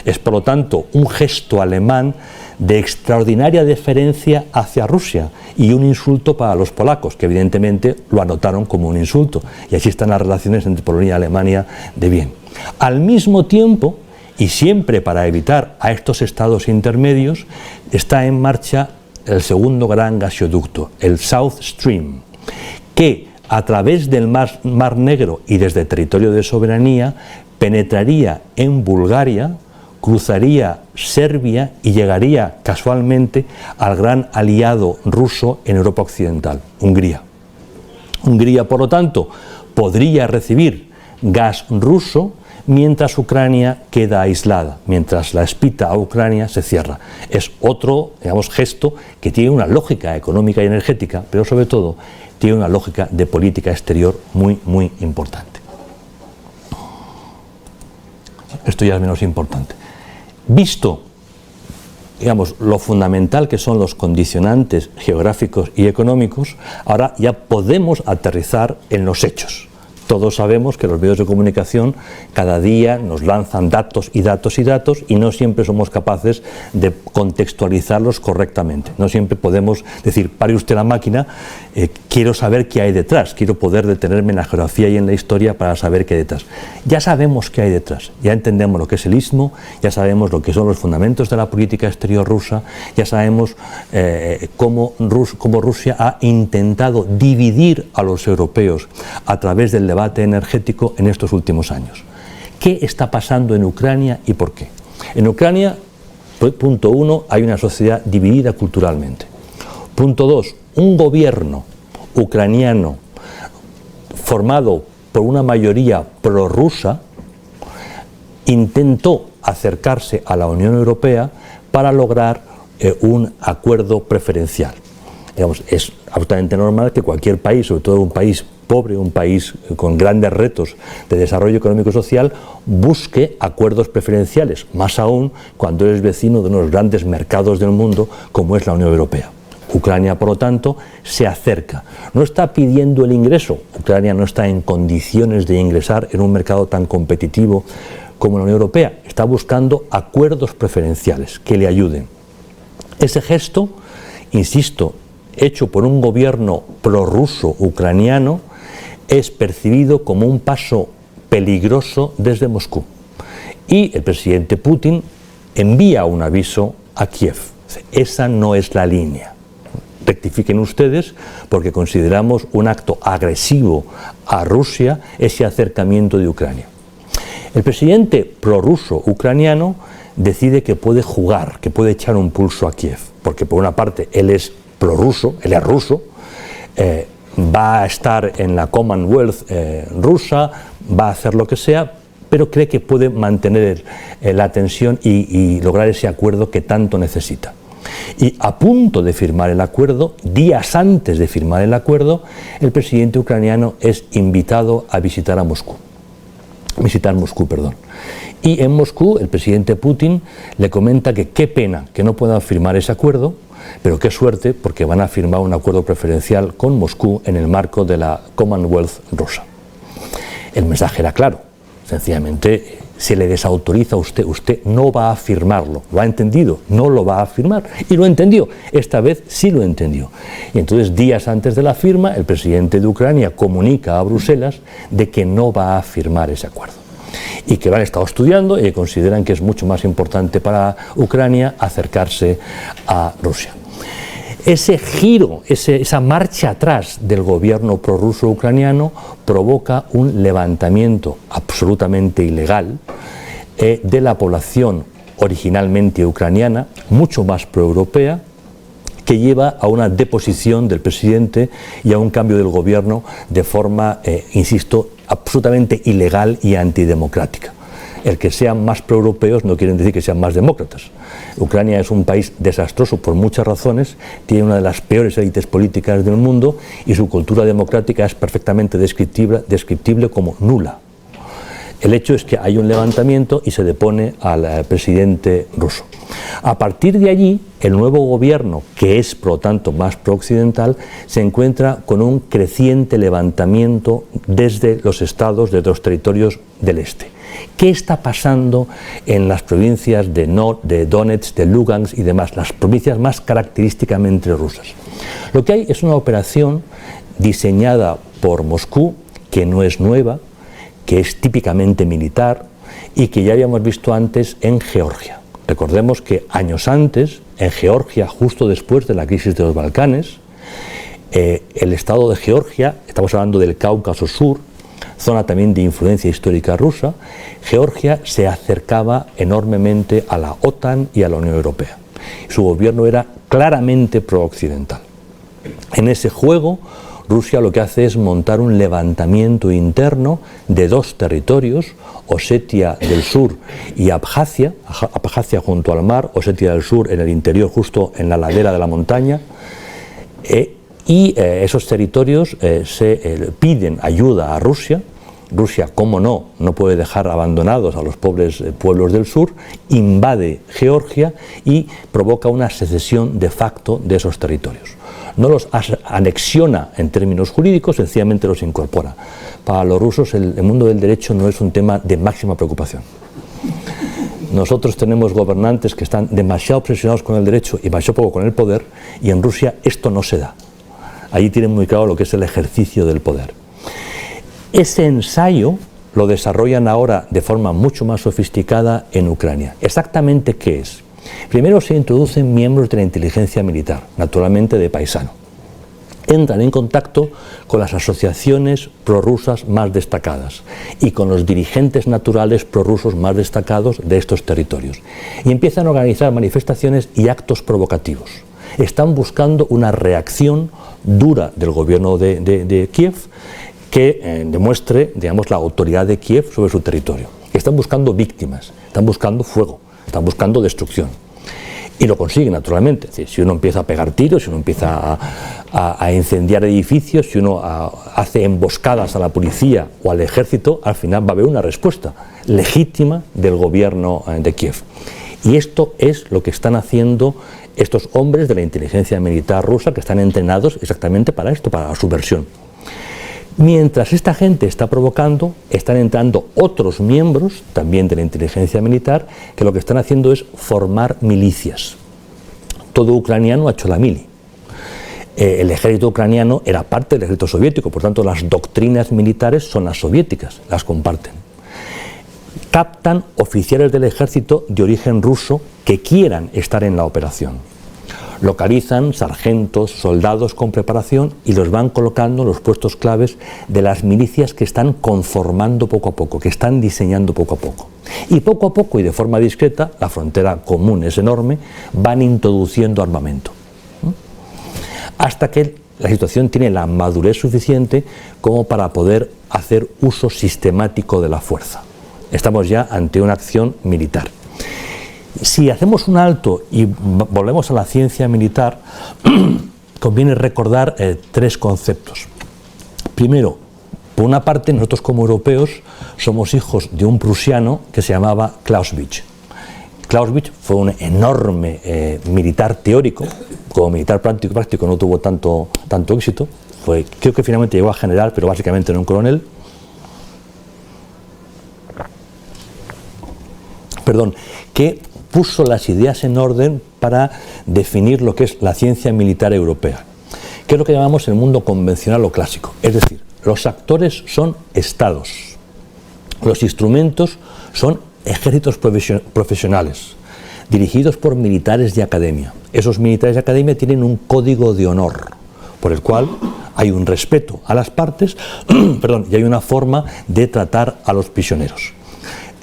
Es, por lo tanto, un gesto alemán de extraordinaria deferencia hacia Rusia y un insulto para los polacos, que evidentemente lo anotaron como un insulto. Y así están las relaciones entre Polonia y Alemania de bien. Al mismo tiempo, y siempre para evitar a estos estados intermedios, está en marcha el segundo gran gasoducto, el South Stream, que a través del Mar Negro y desde el territorio de soberanía penetraría en Bulgaria, cruzaría Serbia y llegaría casualmente al gran aliado ruso en Europa Occidental, Hungría. Hungría, por lo tanto, podría recibir gas ruso mientras Ucrania queda aislada, mientras la espita a Ucrania se cierra. Es otro, digamos, gesto que tiene una lógica económica y energética, pero sobre todo tiene una lógica de política exterior muy, muy importante. Esto ya es menos importante. Visto, digamos, lo fundamental que son los condicionantes geográficos y económicos, ahora ya podemos aterrizar en los hechos. Todos sabemos que los medios de comunicación cada día nos lanzan datos y datos y datos y no siempre somos capaces de contextualizarlos correctamente. No siempre podemos decir, pare usted la máquina, quiero saber qué hay detrás, quiero poder detenerme en la geografía y en la historia para saber qué hay detrás. Ya sabemos qué hay detrás, ya entendemos lo que es el istmo, ya sabemos lo que son los fundamentos de la política exterior rusa, ya sabemos cómo Rusia ha intentado dividir a los europeos a través del debate energético en estos últimos años. ¿Qué está pasando en Ucrania y por qué? En Ucrania, punto 1, hay una sociedad dividida culturalmente. Punto 2, un gobierno ucraniano formado por una mayoría prorrusa intentó acercarse a la Unión Europea para lograr un acuerdo preferencial. Digamos, es absolutamente normal que cualquier país, sobre todo un país pobre, un país con grandes retos de desarrollo económico y social, busque acuerdos preferenciales, más aún cuando es vecino de uno de los grandes mercados del mundo como es la Unión Europea. Ucrania, por lo tanto, se acerca. No está pidiendo el ingreso. Ucrania no está en condiciones de ingresar en un mercado tan competitivo como la Unión Europea, está buscando acuerdos preferenciales que le ayuden. Ese gesto, insisto, hecho por un gobierno prorruso ucraniano, es percibido como un paso peligroso desde Moscú. Y el presidente Putin envía un aviso a Kiev. Esa no es la línea. Rectifiquen ustedes, porque consideramos un acto agresivo a Rusia ese acercamiento de Ucrania. El presidente prorruso ucraniano decide que puede jugar, que puede echar un pulso a Kiev, porque por una parte él es prorruso, él es ruso, va a estar en la Commonwealth rusa, va a hacer lo que sea, pero cree que puede mantener la tensión y lograr ese acuerdo que tanto necesita. Y a punto de firmar el acuerdo, días antes de firmar el acuerdo, el presidente ucraniano es invitado a visitar Moscú. Y en Moscú el presidente Putin le comenta que qué pena que no puedan firmar ese acuerdo, pero qué suerte porque van a firmar un acuerdo preferencial con Moscú en el marco de la Commonwealth rusa. El mensaje era claro, sencillamente se le desautoriza a usted, usted no va a firmarlo, lo ha entendido, no lo va a firmar, y lo entendió, esta vez sí lo entendió. Y entonces días antes de la firma el presidente de Ucrania comunica a Bruselas de que no va a firmar ese acuerdo y que lo han estado estudiando y consideran que es mucho más importante para Ucrania acercarse a Rusia. Ese giro, esa marcha atrás del gobierno prorruso ucraniano provoca un levantamiento absolutamente ilegal de la población originalmente ucraniana, mucho más proeuropea, que lleva a una deposición del presidente y a un cambio del gobierno de forma, insisto, absolutamente ilegal y antidemocrática. El que sean más proeuropeos no quiere decir que sean más demócratas. Ucrania es un país desastroso por muchas razones, tiene una de las peores élites políticas del mundo y su cultura democrática es perfectamente descriptible como nula. El hecho es que hay un levantamiento y se depone al presidente ruso. A partir de allí, el nuevo gobierno, que es por lo tanto más prooccidental, se encuentra con un creciente levantamiento desde los estados de los territorios del este. ¿Qué está pasando en las provincias de Donetsk, de Lugansk y demás, las provincias más característicamente rusas? Lo que hay es una operación diseñada por Moscú, que no es nueva, que es típicamente militar y que ya habíamos visto antes en Georgia. Recordemos que años antes, en Georgia, justo después de la crisis de los Balcanes, el estado de Georgia, estamos hablando del Cáucaso Sur, zona también de influencia histórica rusa, Georgia se acercaba enormemente a la OTAN y a la Unión Europea. Su gobierno era claramente prooccidental. En ese juego, Rusia lo que hace es montar un levantamiento interno de dos territorios, Osetia del Sur y Abjasia junto al mar, Osetia del Sur en el interior, justo en la ladera de la montaña, y esos territorios se piden ayuda a Rusia. Rusia, como no puede dejar abandonados a los pobres pueblos del sur, invade Georgia y provoca una secesión de facto de esos territorios. No los anexiona en términos jurídicos, sencillamente los incorpora. Para los rusos el mundo del derecho no es un tema de máxima preocupación. Nosotros tenemos gobernantes que están demasiado obsesionados con el derecho y demasiado poco con el poder, y en Rusia esto no se da. Allí tienen muy claro lo que es el ejercicio del poder. Ese ensayo lo desarrollan ahora de forma mucho más sofisticada en Ucrania. ¿Exactamente qué es? Primero se introducen miembros de la inteligencia militar, naturalmente de paisano. Entran en contacto con las asociaciones prorrusas más destacadas y con los dirigentes naturales prorrusos más destacados de estos territorios. Y empiezan a organizar manifestaciones y actos provocativos. Están buscando una reacción dura del gobierno de Kiev que demuestre, digamos, la autoridad de Kiev sobre su territorio. Están buscando víctimas, están buscando fuego, están buscando destrucción. Y lo consiguen, naturalmente. Es decir, si uno empieza a pegar tiros, si uno empieza a incendiar edificios, si uno hace emboscadas a la policía o al ejército, al final va a haber una respuesta legítima del gobierno de Kiev. Y esto es lo que están haciendo estos hombres de la inteligencia militar rusa, que están entrenados exactamente para esto, para la subversión. Mientras esta gente está provocando, están entrando otros miembros, también de la inteligencia militar, que lo que están haciendo es formar milicias. Todo ucraniano ha hecho la mili. El ejército ucraniano era parte del ejército soviético, por tanto las doctrinas militares son las soviéticas, las comparten. Captan oficiales del ejército de origen ruso que quieran estar en la operación. Localizan sargentos, soldados con preparación y los van colocando en los puestos claves de las milicias que están conformando poco a poco, que están diseñando poco a poco. Y poco a poco y de forma discreta, la frontera común es enorme, van introduciendo armamento. Hasta que la situación tiene la madurez suficiente como para poder hacer uso sistemático de la fuerza. Estamos ya ante una acción militar. Si hacemos un alto y volvemos a la ciencia militar, conviene recordar tres conceptos. Primero, por una parte, nosotros como europeos somos hijos de un prusiano que se llamaba Clausewitz. Clausewitz fue un enorme militar teórico, como militar práctico no tuvo tanto éxito, creo que finalmente llegó a general, pero básicamente era un coronel. Que puso las ideas en orden para definir lo que es la ciencia militar europea, que es lo que llamamos el mundo convencional o clásico. Es decir, los actores son estados, los instrumentos son ejércitos profesionales, dirigidos por militares de academia. Esos militares de academia tienen un código de honor, por el cual hay un respeto a las partes y hay una forma de tratar a los prisioneros.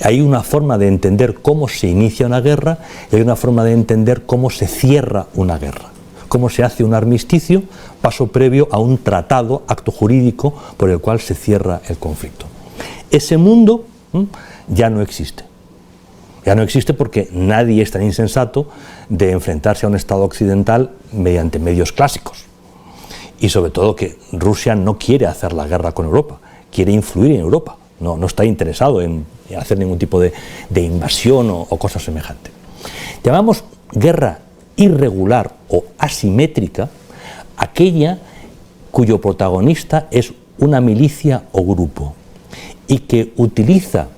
Hay una forma de entender cómo se inicia una guerra y hay una forma de entender cómo se cierra una guerra, cómo se hace un armisticio, paso previo a un tratado, acto jurídico por el cual se cierra el conflicto. Ese mundo ya no existe. Ya no existe porque nadie es tan insensato de enfrentarse a un Estado occidental mediante medios clásicos. Y sobre todo que Rusia no quiere hacer la guerra con Europa, quiere influir en Europa. No está interesado en hacer ningún tipo de invasión o cosa semejante. Llamamos guerra irregular o asimétrica aquella cuyo protagonista es una milicia o grupo y que utiliza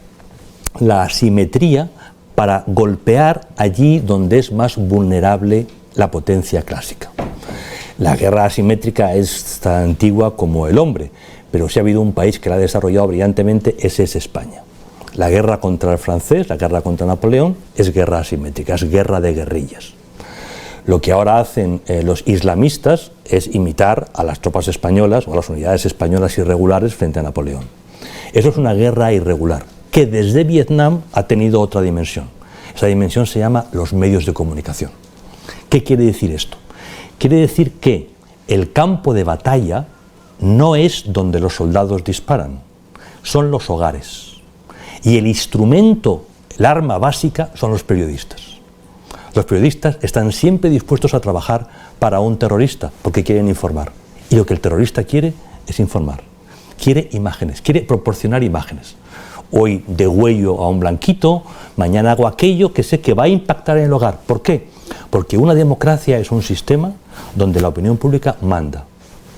la asimetría para golpear allí donde es más vulnerable la potencia clásica. La guerra asimétrica es tan antigua como el hombre, pero si ha habido un país que la ha desarrollado brillantemente, ese es España. La guerra contra el francés, la guerra contra Napoleón, es guerra asimétrica, es guerra de guerrillas. Lo que ahora hacen los islamistas es imitar a las tropas españolas o a las unidades españolas irregulares frente a Napoleón. Eso es una guerra irregular, que desde Vietnam ha tenido otra dimensión. Esa dimensión se llama los medios de comunicación. ¿Qué quiere decir esto? Quiere decir que el campo de batalla no es donde los soldados disparan, son los hogares. Y el instrumento, el arma básica, son los periodistas. Los periodistas están siempre dispuestos a trabajar para un terrorista porque quieren informar. Y lo que el terrorista quiere es informar. Quiere imágenes, quiere proporcionar imágenes. Hoy degüello a un blanquito, mañana hago aquello que sé que va a impactar en el hogar. ¿Por qué? Porque una democracia es un sistema donde la opinión pública manda.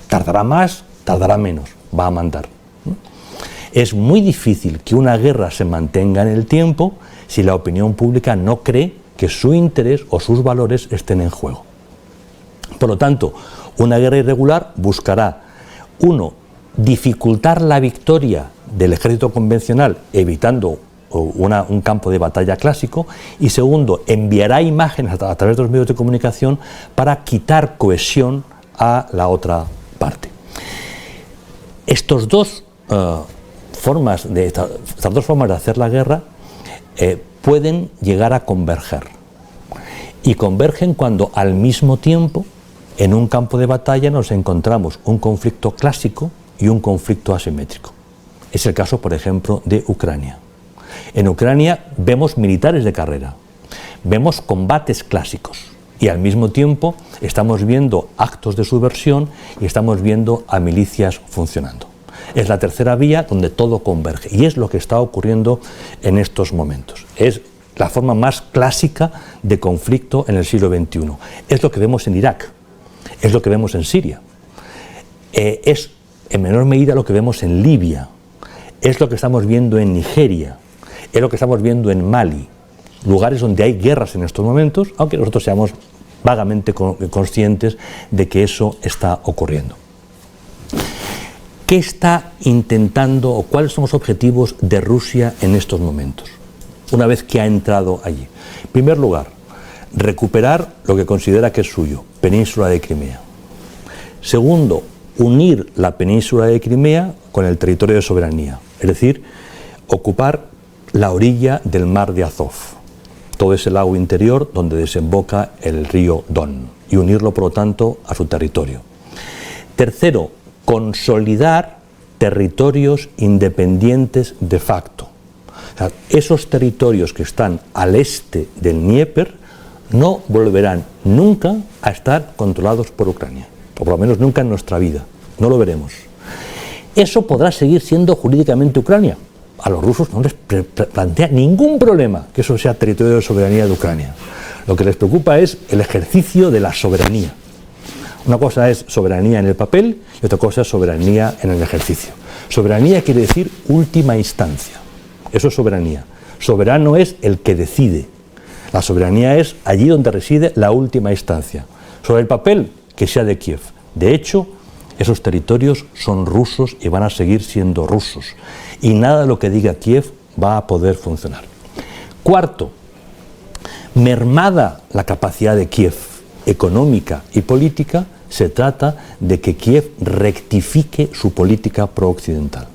Tardará más, tardará menos, va a mandar. Es muy difícil que una guerra se mantenga en el tiempo si la opinión pública no cree que su interés o sus valores estén en juego. Por lo tanto, una guerra irregular buscará, uno, dificultar la victoria del ejército convencional, evitando un campo de batalla clásico, y segundo, enviará imágenes a través de los medios de comunicación para quitar cohesión a la otra parte. Estas dos formas de hacer la guerra pueden llegar a converger, y convergen cuando al mismo tiempo en un campo de batalla nos encontramos un conflicto clásico y un conflicto asimétrico. Es el caso, por ejemplo, de Ucrania. En Ucrania vemos militares de carrera, vemos combates clásicos y al mismo tiempo estamos viendo actos de subversión y estamos viendo a milicias funcionando. Es la tercera vía donde todo converge y es lo que está ocurriendo en estos momentos. Es la forma más clásica de conflicto en el siglo XXI. Es lo que vemos en Irak, es lo que vemos en Siria. Es en menor medida lo que vemos en Libia, es lo que estamos viendo en Nigeria, es lo que estamos viendo en Mali, lugares donde hay guerras en estos momentos, aunque nosotros seamos vagamente conscientes de que eso está ocurriendo. ¿Qué está intentando o cuáles son los objetivos de Rusia en estos momentos, una vez que ha entrado allí? En primer lugar, recuperar lo que considera que es suyo, península de Crimea. Segundo, unir la península de Crimea con el territorio de soberanía, es decir, ocupar la orilla del mar de Azov, todo ese lago interior donde desemboca el río Don, y unirlo, por lo tanto, a su territorio. Tercero, consolidar territorios independientes de facto. O sea, esos territorios que están al este del Dnieper no volverán nunca a estar controlados por Ucrania, o por lo menos nunca en nuestra vida, no lo veremos. Eso podrá seguir siendo jurídicamente Ucrania. A los rusos no les plantea ningún problema que eso sea territorio de soberanía de Ucrania. Lo que les preocupa es el ejercicio de la soberanía. Una cosa es soberanía en el papel y otra cosa es soberanía en el ejercicio. Soberanía quiere decir última instancia. Eso es soberanía. Soberano es el que decide. La soberanía es allí donde reside la última instancia. Sobre el papel, que sea de Kiev. De hecho, esos territorios son rusos y van a seguir siendo rusos. Y nada de lo que diga Kiev va a poder funcionar. Cuarto, mermada la capacidad de Kiev económica y política, se trata de que Kiev rectifique su política pro-occidental.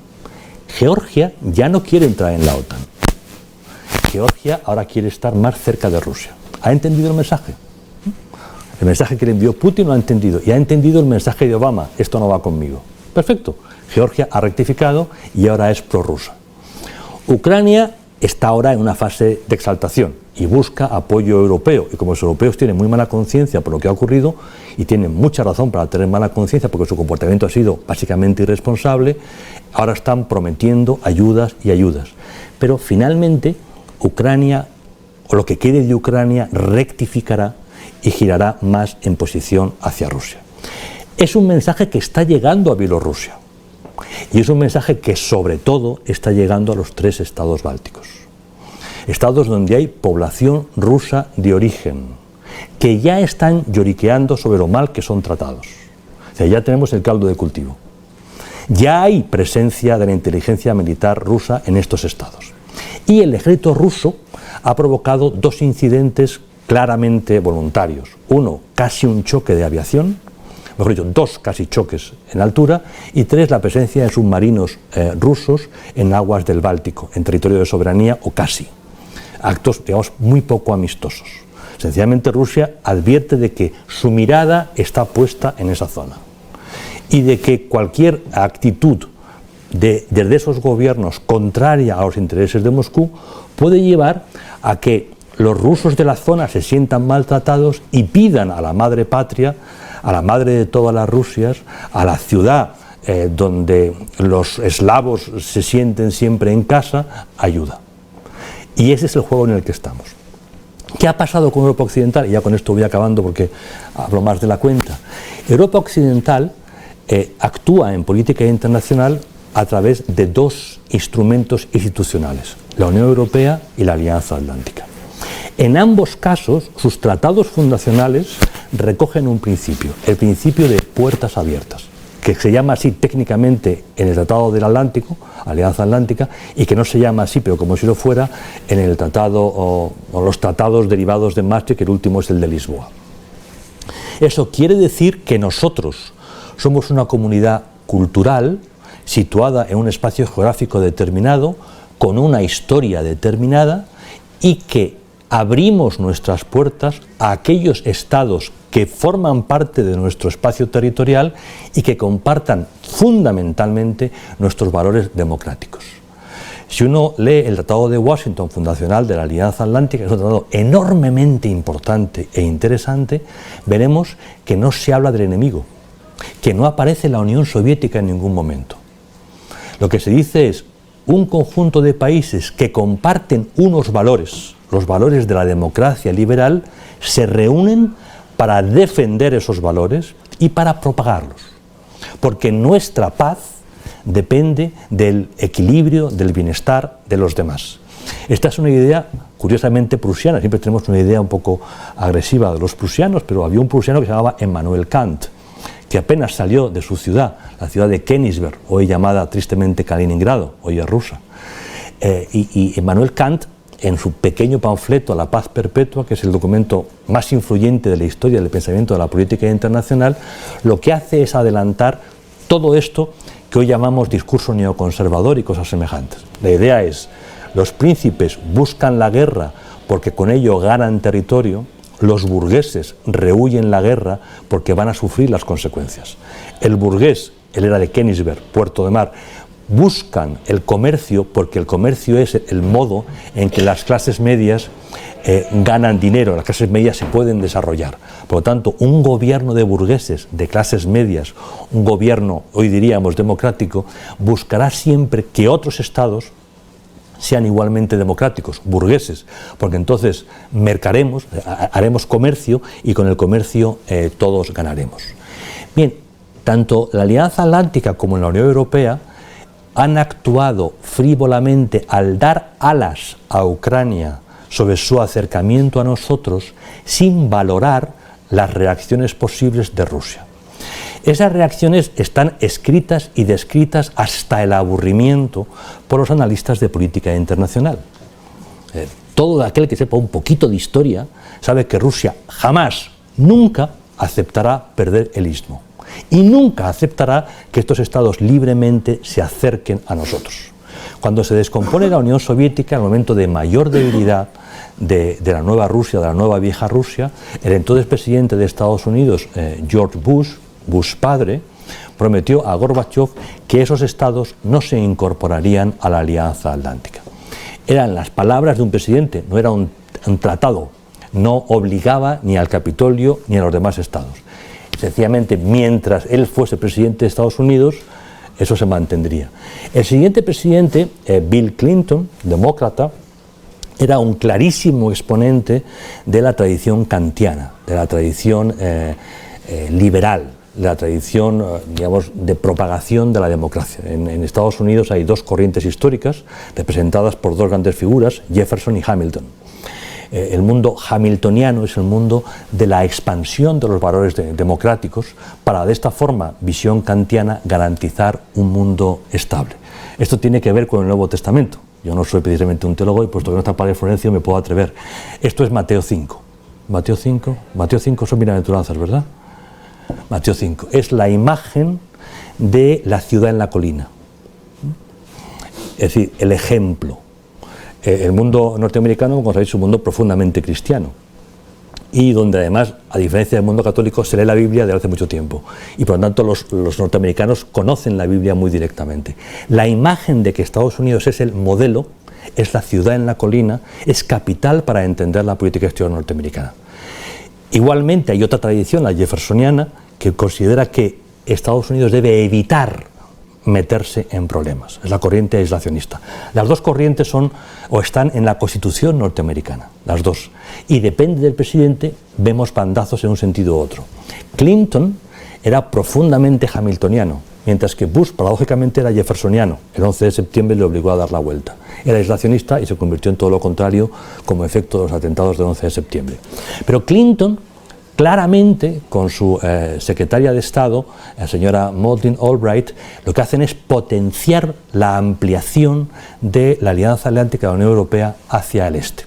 Georgia ya no quiere entrar en la OTAN. Georgia ahora quiere estar más cerca de Rusia. ¿Ha entendido el mensaje? El mensaje que le envió Putin lo ha entendido. Y ha entendido el mensaje de Obama. Esto no va conmigo. Perfecto. Georgia ha rectificado y ahora es prorrusa. Ucrania está ahora en una fase de exaltación y busca apoyo europeo. Y como los europeos tienen muy mala conciencia por lo que ha ocurrido, y tienen mucha razón para tener mala conciencia porque su comportamiento ha sido básicamente irresponsable, ahora están prometiendo ayudas y ayudas. Pero finalmente Ucrania, o lo que quede de Ucrania, rectificará y girará más en posición hacia Rusia. Es un mensaje que está llegando a Bielorrusia. Y es un mensaje que sobre todo está llegando a los 3 estados bálticos. Estados donde hay población rusa de origen, que ya están lloriqueando sobre lo mal que son tratados. O sea, ya tenemos el caldo de cultivo. Ya hay presencia de la inteligencia militar rusa en estos estados. Y el ejército ruso ha provocado 2 incidentes claramente voluntarios. Uno, casi un choque de aviación, mejor dicho, 2 casi choques en altura, y 3, la presencia de submarinos rusos en aguas del Báltico, en territorio de soberanía o casi. Actos, digamos, muy poco amistosos. Sencillamente Rusia advierte de que su mirada está puesta en esa zona y de que cualquier actitud desde esos gobiernos contraria a los intereses de Moscú puede llevar a que los rusos de la zona se sientan maltratados y pidan a la madre patria, a la madre de todas las Rusias, a la ciudad donde los eslavos se sienten siempre en casa, ayuda. Y ese es el juego en el que estamos. ¿Qué ha pasado con Europa Occidental? Y ya con esto voy acabando porque hablo más de la cuenta. Europa Occidental actúa en política internacional a través de 2 instrumentos institucionales, la Unión Europea y la Alianza Atlántica. En ambos casos, sus tratados fundacionales recogen un principio, el principio de puertas abiertas, que se llama así técnicamente en el Tratado del Atlántico, Alianza Atlántica, y que no se llama así, pero como si lo fuera, en el tratado o los tratados derivados de Maastricht, que el último es el de Lisboa. Eso quiere decir que nosotros somos una comunidad cultural situada en un espacio geográfico determinado, con una historia determinada, y que abrimos nuestras puertas a aquellos estados que forman parte de nuestro espacio territorial y que compartan fundamentalmente nuestros valores democráticos. Si uno lee el Tratado de Washington, fundacional de la Alianza Atlántica, es un tratado enormemente importante e interesante, veremos que no se habla del enemigo, que no aparece la Unión Soviética en ningún momento. Lo que se dice es un conjunto de países que comparten unos valores, los valores de la democracia liberal, se reúnen para defender esos valores y para propagarlos. porque nuestra paz depende del equilibrio, del bienestar de los demás. Esta es una idea curiosamente prusiana. Siempre tenemos una idea un poco agresiva de los prusianos, pero había un prusiano que se llamaba Immanuel Kant, que apenas salió de su ciudad, la ciudad de Königsberg, hoy llamada tristemente Kaliningrado, hoy es rusa. Y Immanuel Kant, en su pequeño panfleto La paz perpetua, que es el documento más influyente de la historia del pensamiento de la política internacional, lo que hace es adelantar todo esto que hoy llamamos discurso neoconservador y cosas semejantes. La idea es: los príncipes buscan la guerra porque con ello ganan territorio, los burgueses rehúyen la guerra porque van a sufrir las consecuencias. El burgués, él era de Königsberg, Puerto de Mar, buscan el comercio porque el comercio es el modo en que las clases medias ganan dinero, las clases medias se pueden desarrollar. Por lo tanto, un gobierno de burgueses, de clases medias, un gobierno, hoy diríamos, democrático, buscará siempre que otros estados sean igualmente democráticos, burgueses, porque entonces mercaremos, haremos comercio y con el comercio todos ganaremos. Bien, tanto la Alianza Atlántica como la Unión Europea han actuado frívolamente al dar alas a Ucrania sobre su acercamiento a nosotros sin valorar las reacciones posibles de Rusia. Esas reacciones están escritas y descritas hasta el aburrimiento por los analistas de política internacional. Todo aquel que sepa un poquito de historia sabe que Rusia jamás, nunca aceptará perder el istmo y nunca aceptará que estos estados libremente se acerquen a nosotros. Cuando se descompone la Unión Soviética, en el momento de mayor debilidad de la nueva Rusia, de la nueva vieja Rusia, el entonces presidente de Estados Unidos, George Bush padre, prometió a Gorbachev que esos estados no se incorporarían a la Alianza Atlántica. Eran las palabras de un presidente, no era un tratado, no obligaba ni al Capitolio ni a los demás estados. Sencillamente, mientras él fuese presidente de Estados Unidos, eso se mantendría. El siguiente presidente, Bill Clinton, demócrata, era un clarísimo exponente de la tradición kantiana, de la tradición liberal, de la tradición, digamos, de propagación de la democracia. En Estados Unidos hay dos corrientes históricas representadas por dos grandes figuras, Jefferson y Hamilton. El mundo hamiltoniano es el mundo de la expansión de los valores democráticos para, de esta forma, visión kantiana, garantizar un mundo estable. Esto tiene que ver con el Nuevo Testamento. Yo no soy precisamente un teólogo y puesto que no está Padre Florencio me puedo atrever. Esto es Mateo 5. Mateo 5 son bienaventuranzas, ¿verdad? Mateo 5 es la imagen de la ciudad en la colina. Es decir, el ejemplo. El mundo norteamericano, como sabéis, es un mundo profundamente cristiano y donde además, a diferencia del mundo católico, se lee la Biblia desde hace mucho tiempo y por lo tanto los norteamericanos conocen la Biblia muy directamente. La imagen de que Estados Unidos es el modelo, es la ciudad en la colina, es capital para entender la política exterior norteamericana. Igualmente hay otra tradición, la jeffersoniana, que considera que Estados Unidos debe evitar meterse en problemas. Es la corriente aislacionista. Las dos corrientes son o están en la Constitución norteamericana, las dos. Y depende del presidente, vemos bandazos en un sentido u otro. Clinton era profundamente hamiltoniano, mientras que Bush, paradójicamente, era jeffersoniano. El 11 de septiembre le obligó a dar la vuelta. Era aislacionista y se convirtió en todo lo contrario como efecto de los atentados del 11 de septiembre. Pero Clinton, claramente, con su secretaria de Estado, la señora Madeleine Albright, lo que hacen es potenciar la ampliación de la Alianza Atlántica de la Unión Europea hacia el este.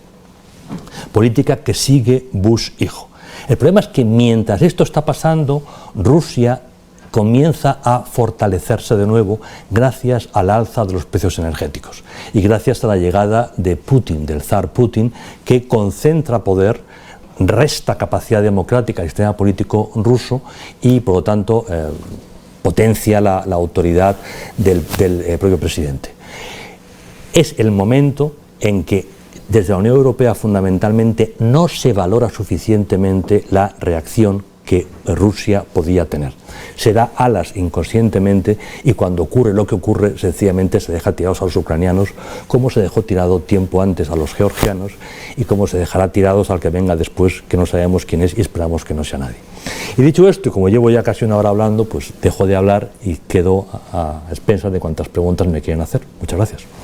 Política que sigue Bush hijo. El problema es que mientras esto está pasando, Rusia comienza a fortalecerse de nuevo gracias al alza de los precios energéticos y gracias a la llegada de Putin, del zar Putin, que concentra poder, resta capacidad democrática al sistema político ruso y, por lo tanto, potencia la autoridad del propio presidente. Es el momento en que desde la Unión Europea fundamentalmente no se valora suficientemente la reacción que Rusia podía tener. Se da alas inconscientemente y cuando ocurre lo que ocurre, sencillamente se deja tirados a los ucranianos, como se dejó tirado tiempo antes a los georgianos y como se dejará tirados al que venga después, que no sabemos quién es y esperamos que no sea nadie. Y dicho esto, y como llevo ya casi una hora hablando, pues dejo de hablar y quedo a expensas de cuántas preguntas me quieren hacer. Muchas gracias.